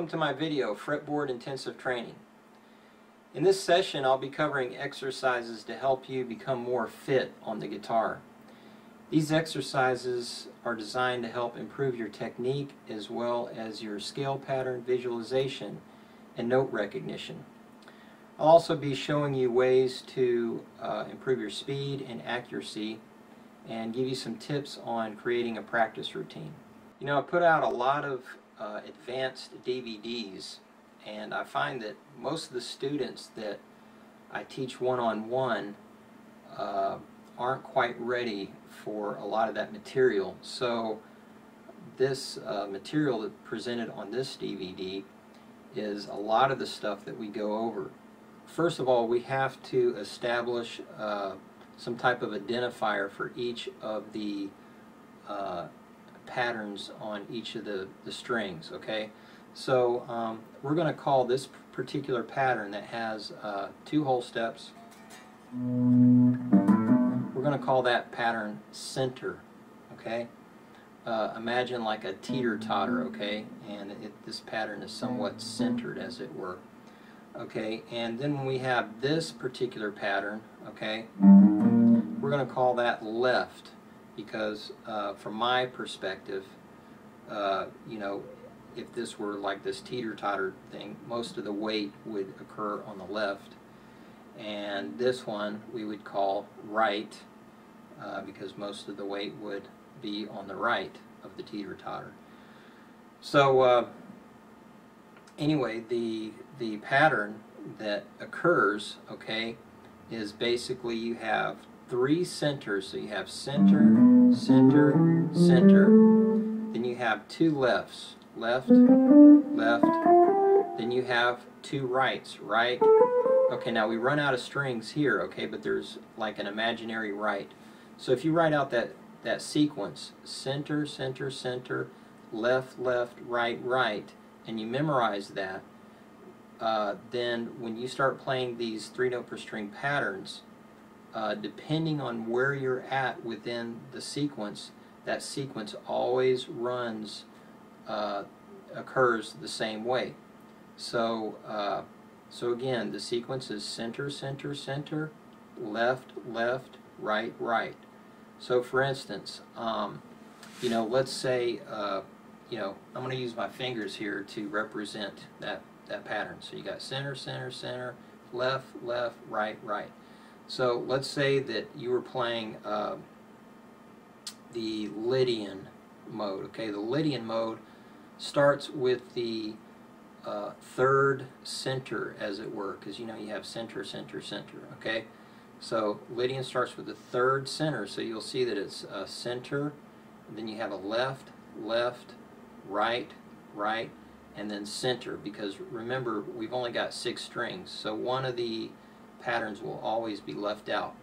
welcome to my video, Fretboard Intensive Training. In this session I'll be covering exercises to help you become more fit on the guitar. These exercises are designed to help improve your technique as well as your scale pattern visualization and note recognition. I'll also be showing you ways to improve your speed and accuracy and give you some tips on creating a practice routine. You know, I put out a lot of advanced DVDs, and I find that most of the students that I teach one-on-one aren't quite ready for a lot of that material. So this material that presented on this DVD is a lot of the stuff that we go over. First of all, we have to establish some type of identifier for each of the patterns on each of the strings, okay? So we're going to call this particular pattern that has 2 whole steps, we're going to call that pattern center, okay? Imagine like a teeter-totter, okay? And this pattern is somewhat centered, as it were. Okay, and then when we have this particular pattern, okay, we're going to call that left, because from my perspective, you know, if this were like this teeter-totter thing, most of the weight would occur on the left, and this one we would call right, because most of the weight would be on the right of the teeter-totter. So anyway, the pattern that occurs, okay, is basically you have 3 centers. So you have center, center, center. Then you have 2 lefts, left, left. Then you have 2 rights, right. Okay, now we run out of strings here, okay, but there's like an imaginary right. So if you write out that sequence, center, center, center, left, left, right, right, and you memorize that, then when you start playing these 3-note per string patterns, depending on where you're at within the sequence, that sequence always occurs the same way. So, so again, the sequence is center, center, center, left, left, right, right. So for instance, you know, let's say, you know, I'm going to use my fingers here to represent that pattern. So you got center, center, center, left, left, right, right. So let's say that you were playing the Lydian mode. Okay, the Lydian mode starts with the 3rd center, as it were, because you know you have center, center, center. Okay, so Lydian starts with the 3rd center. So you'll see that it's center, and then you have a left, left, right, right, and then center, because remember we've only got 6 strings, so one of the patterns will always be left out.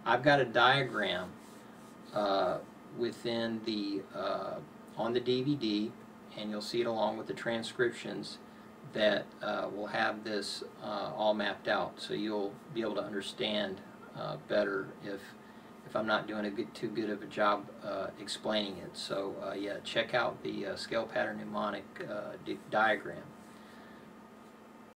I've got a diagram within the on the DVD, and you'll see it along with the transcriptions that will have this all mapped out, so you'll be able to understand better if I'm not doing too good of a job explaining it. So yeah, check out the scale pattern mnemonic diagram.